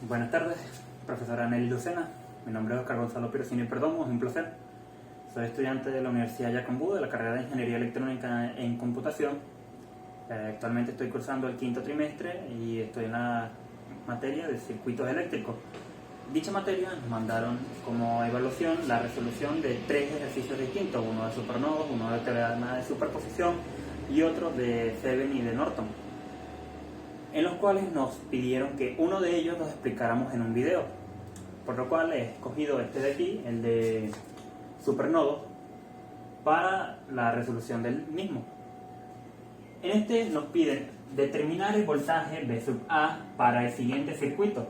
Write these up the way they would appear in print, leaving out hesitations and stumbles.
Buenas tardes, profesora Nelly Lucena. Mi nombre es Oscar Gonzalo Pirocini Perdomo, es un placer. Soy estudiante de la Universidad Yacambú de la carrera de Ingeniería Electrónica en Computación. Actualmente estoy cursando el quinto trimestre y estoy en la materia de circuitos eléctricos. Dicha materia nos mandaron como evaluación la resolución de 3 ejercicios distintos, uno de supernodos, uno de teorema de superposición y otro de Thevenin y de Norton, en los cuales nos pidieron que uno de ellos los explicáramos en un video, por lo cual he escogido este de aquí, el de supernodos, para la resolución del mismo. En este nos piden determinar el voltaje V sub A para el siguiente circuito.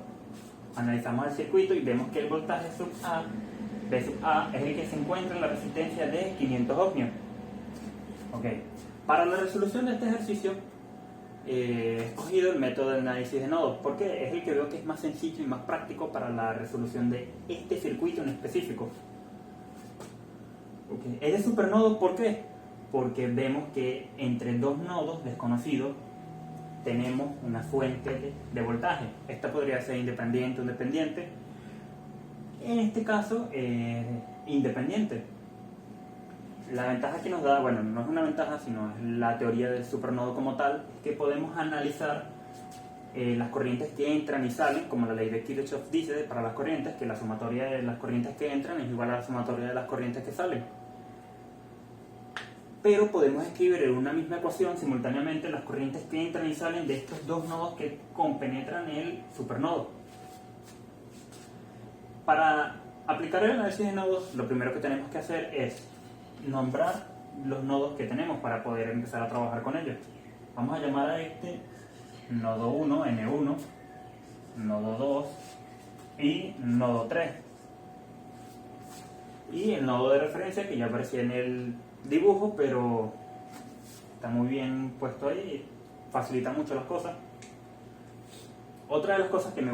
Analizamos el circuito y vemos que el voltaje V sub A es el que se encuentra en la resistencia de 500 ohmios. Para la resolución de este ejercicio he escogido el método de análisis de nodos porque es el que veo que es más sencillo y más práctico para la resolución de este circuito en específico. Es de supernodo, ¿por qué? Porque vemos que entre dos nodos desconocidos tenemos una fuente de voltaje. Esta podría ser independiente o dependiente. En este caso, independiente. La ventaja que nos da, bueno, no es una ventaja, sino es la teoría del supernodo como tal, que podemos analizar las corrientes que entran y salen, como la ley de Kirchhoff dice para las corrientes, que la sumatoria de las corrientes que entran es igual a la sumatoria de las corrientes que salen. Pero podemos escribir en una misma ecuación simultáneamente las corrientes que entran y salen de estos dos nodos que compenetran el supernodo. Para aplicar el análisis de nodos, lo primero que tenemos que hacer es nombrar los nodos que tenemos para poder empezar a trabajar con ellos. Vamos a llamar a este nodo 1, N1, nodo 2 y nodo 3. Y el nodo de referencia que ya aparecía en el dibujo, pero está muy bien puesto ahí, facilita mucho las cosas. Otra de las cosas que me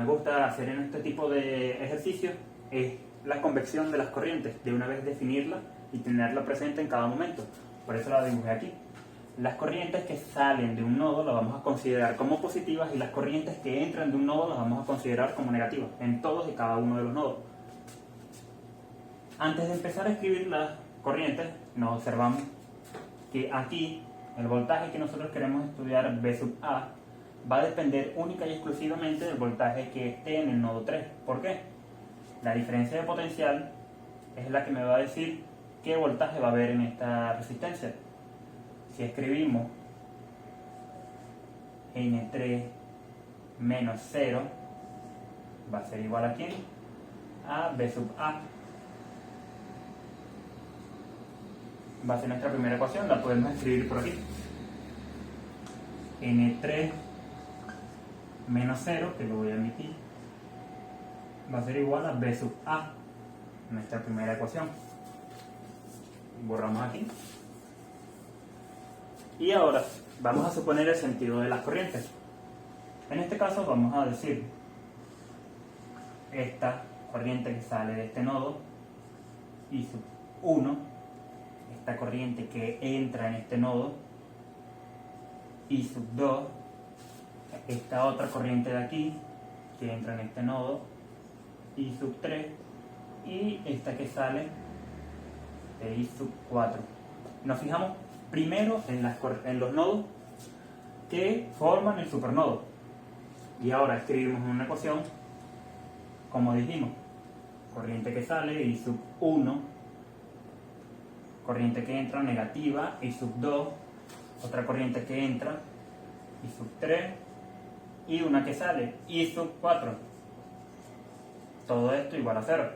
gusta hacer en este tipo de ejercicios es la convección de las corrientes, de una vez definirla y tenerla presente en cada momento. Por eso la dibujé aquí. Las corrientes que salen de un nodo las vamos a considerar como positivas y las corrientes que entran de un nodo las vamos a considerar como negativas en todos y cada uno de los nodos. Antes de empezar a escribir las corrientes, nos observamos que aquí el voltaje que nosotros queremos estudiar, V sub A, va a depender única y exclusivamente del voltaje que esté en el nodo 3. ¿Por qué? La diferencia de potencial es la que me va a decir qué voltaje va a haber en esta resistencia. Si escribimos N3 menos 0, va a ser igual a ¿quién? A V sub A. Va a ser nuestra primera ecuación, la podemos escribir por aquí. N3 menos 0, que lo voy a omitir, va a ser igual a V sub A, nuestra primera ecuación. Borramos aquí. Y ahora vamos a suponer el sentido de las corrientes. En este caso vamos a decir esta corriente que sale de este nodo, I sub 1, esta corriente que entra en este nodo, I sub 2, esta otra corriente de aquí que entra en este nodo, I sub 3, y esta que sale de I sub 4. Nos fijamos primero en los nodos que forman el supernodo y ahora escribimos una ecuación como dijimos: corriente que sale, I sub 1, corriente que entra negativa, I sub 2, otra corriente que entra, I sub 3, y una que sale, I sub 4. Todo esto igual a 0.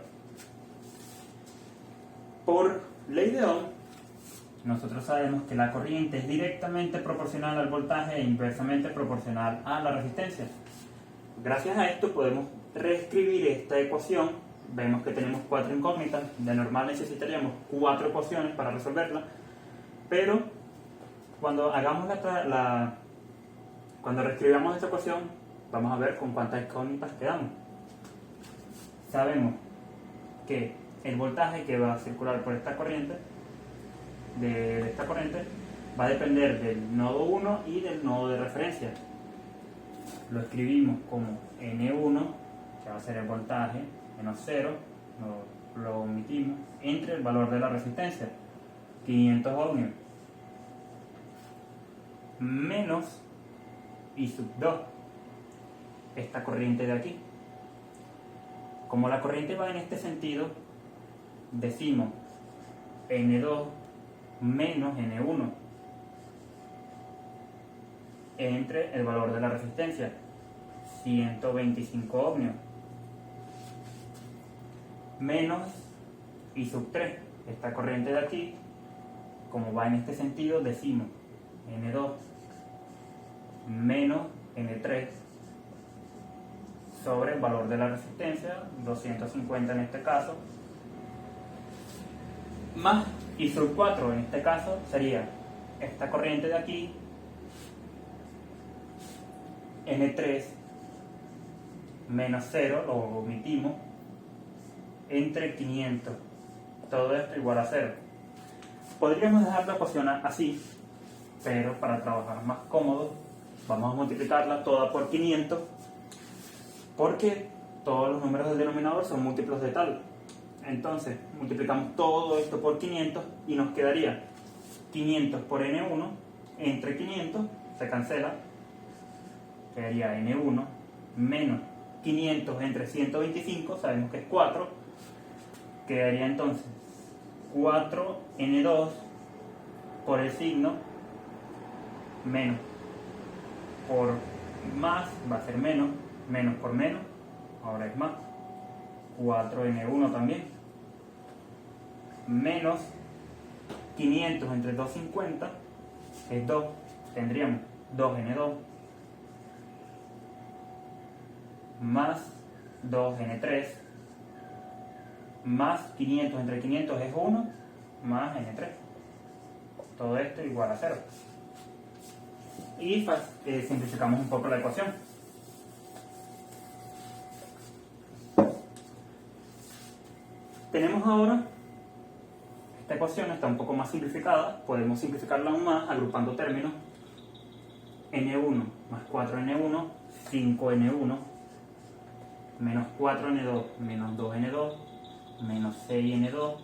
Por ley de Ohm, nosotros sabemos que la corriente es directamente proporcional al voltaje e inversamente proporcional a la resistencia. Gracias a esto podemos reescribir esta ecuación. Vemos que tenemos 4 incógnitas, de normal necesitaríamos 4 ecuaciones para resolverla, pero cuando cuando reescribamos esta ecuación, vamos a ver con cuántas incógnitas quedamos. Sabemos que el voltaje que va a circular por esta corriente, va a depender del nodo 1 y del nodo de referencia. lo escribimos como N1, que va a ser el voltaje, menos 0, lo omitimos, entre el valor de la resistencia, 500 ohmios, menos I sub 2, esta corriente de aquí. Como la corriente va en este sentido, decimos N2 menos N1 entre el valor de la resistencia, 125 ohmios, menos I sub 3, esta corriente de aquí, como va en este sentido, decimos N2 menos N3 sobre el valor de la resistencia, 250 en este caso, más I sub 4 en este caso sería esta corriente de aquí, N3 menos 0, lo omitimos, entre 500, todo esto igual a 0. Podríamos dejar la ecuación así, pero para trabajar más cómodo vamos a multiplicarla toda por 500, porque todos los números del denominador son múltiplos de tal. Entonces multiplicamos todo esto por 500 y nos quedaría 500 por N1 entre 500, se cancela, quedaría N1 menos 500 entre 125, sabemos que es 4, quedaría entonces 4N2 por el signo, menos por más va a ser menos, menos por menos, ahora es más, 4N1 también, menos 500 entre 250 es 2, tendríamos 2N2 más 2N3 más 500 entre 500 es 1 más N3, todo esto igual a 0. Y simplificamos un poco la ecuación. Tenemos ahora, esta ecuación está un poco más simplificada, podemos simplificarla aún más agrupando términos. N1 más 4N1, 5N1, menos 4N2, menos 2N2, menos 6N2,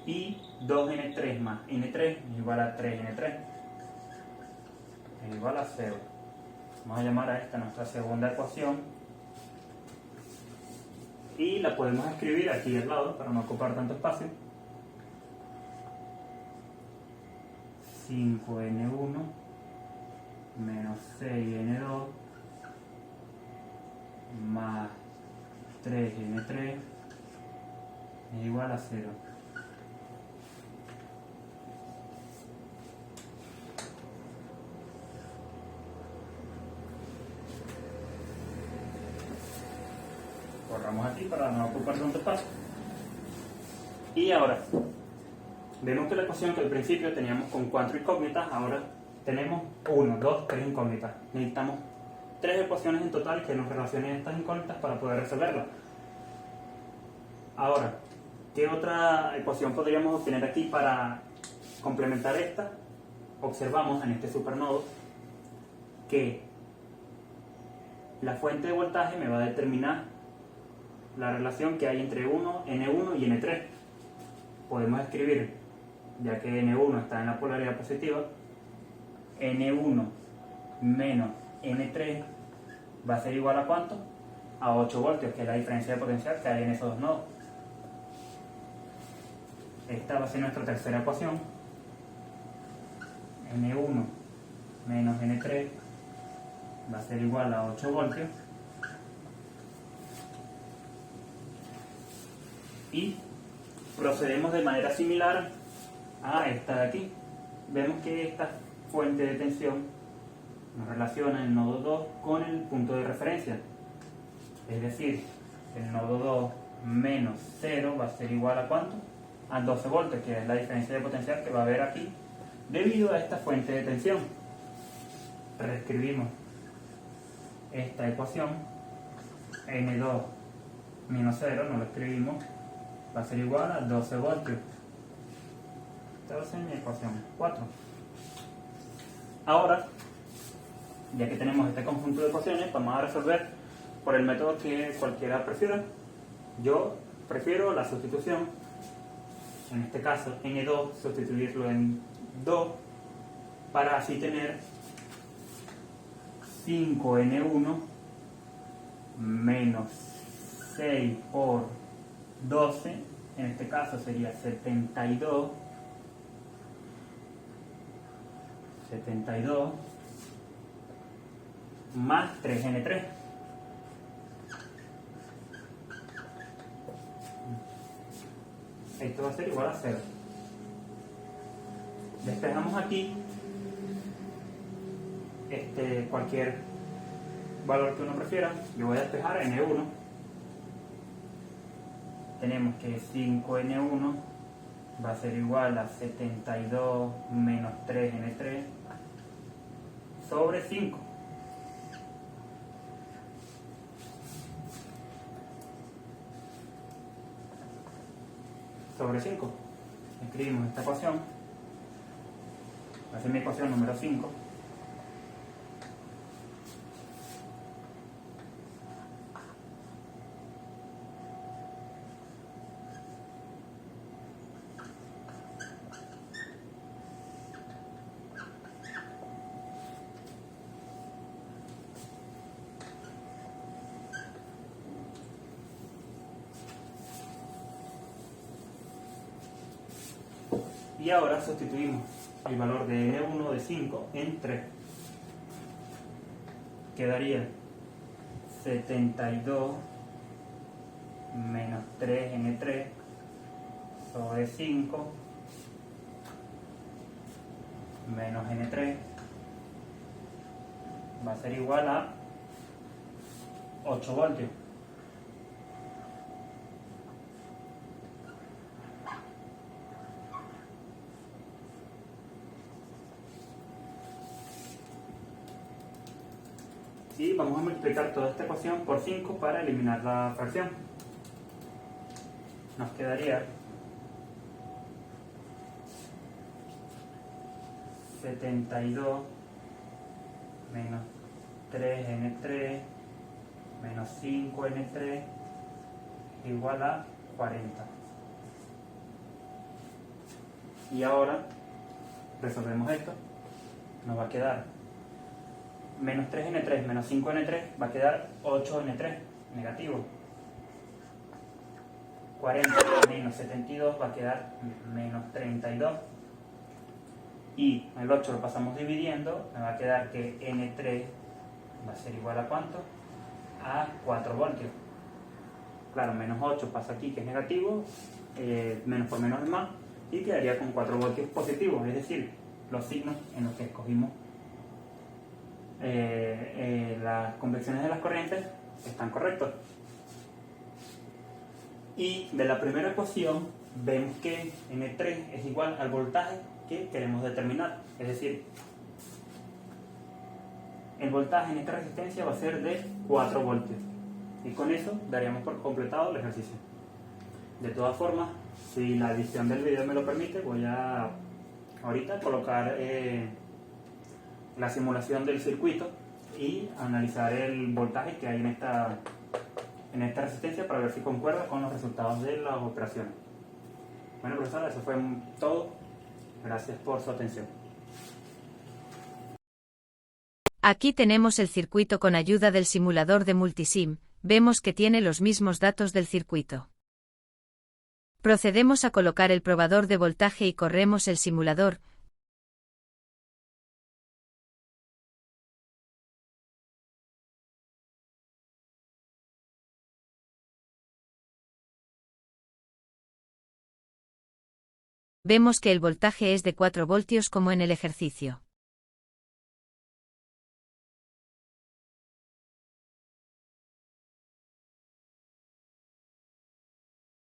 y 2N3 más N3 es igual a 3N3, es igual a 0. Vamos a llamar a esta nuestra segunda ecuación, y la podemos escribir aquí al lado para no ocupar tanto espacio. 5N1 menos 6N2 más 3N3 es igual a 0. Corramos aquí para no ocupar tanto espacio. Y ahora, vemos que la ecuación que al principio teníamos con 4 incógnitas, ahora tenemos 1, 2, 3 incógnitas. Necesitamos 3 ecuaciones en total que nos relacionen estas incógnitas para poder resolverlas. Ahora, ¿qué otra ecuación podríamos obtener aquí para complementar esta? Observamos en este supernodo que la fuente de voltaje me va a determinar la relación que hay entre N1 y N3. Podemos escribir, ya que N1 está en la polaridad positiva, N1 menos N3 va a ser igual a ¿cuánto? A 8 voltios, que es la diferencia de potencial que hay en esos dos nodos. Esta va a ser nuestra tercera ecuación. N1 menos N3 va a ser igual a 8 voltios. Y procedemos de manera similar a esta de aquí. Vemos que esta fuente de tensión nos relaciona el nodo 2 con el punto de referencia. Es decir, el nodo 2 menos 0 va a ser igual a ¿cuánto? A 12 voltios, que es la diferencia de potencial que va a haber aquí debido a esta fuente de tensión. Reescribimos esta ecuación. N2 menos 0, no lo escribimos, va a ser igual a 12 voltios. Esta va a ser mi ecuación 4. Ahora Ya que tenemos este conjunto de ecuaciones, vamos a resolver por el método que cualquiera prefiera. Yo prefiero la sustitución, en este caso n2, sustituirlo en 2, para así tener 5n1 menos 6 por 12, en este caso sería 72 más 3n3. Esto va a ser igual a 0. Despejamos aquí cualquier valor que uno prefiera. Yo voy a despejar n1. Tenemos que 5n1 va a ser igual a 72 menos 3n3 sobre 5. Sobre 5. Escribimos esta ecuación. Va a ser mi ecuación número 5. Y ahora sustituimos el valor de n1 de 5 en 3. Quedaría 72 menos 3n3 sobre 5 menos n3 va a ser igual a 8 voltios. Y vamos a multiplicar toda esta ecuación por 5 para eliminar la fracción. Nos quedaría 72 menos 3n3 menos 5n3 igual a 40. Y ahora resolvemos esto. Nos va a quedar menos 3n3 menos 5n3 va a quedar 8n3 negativo. 40 menos 72 va a quedar menos 32. Y el 8 lo pasamos dividiendo, me va a quedar que n3 va a ser igual a ¿cuánto? A 4 voltios. Claro, menos 8 pasa aquí que es negativo, menos por menos es más, y quedaría con 4 voltios positivos, es decir, los signos en los que escogimos las convecciones de las corrientes están correctos. Y de la primera ecuación vemos que N3 es igual al voltaje que queremos determinar, es decir, el voltaje en esta resistencia va a ser de 4 voltios, y con eso daríamos por completado el ejercicio. De todas formas, si la edición del video me lo permite, voy a ahorita colocar la simulación del circuito y analizar el voltaje que hay en esta resistencia para ver si concuerda con los resultados de las operaciones. Bueno, profesora, eso fue todo. Gracias por su atención. Aquí tenemos el circuito con ayuda del simulador de Multisim. Vemos que tiene los mismos datos del circuito. Procedemos a colocar el probador de voltaje y corremos el simulador. Vemos que el voltaje es de 4 voltios como en el ejercicio.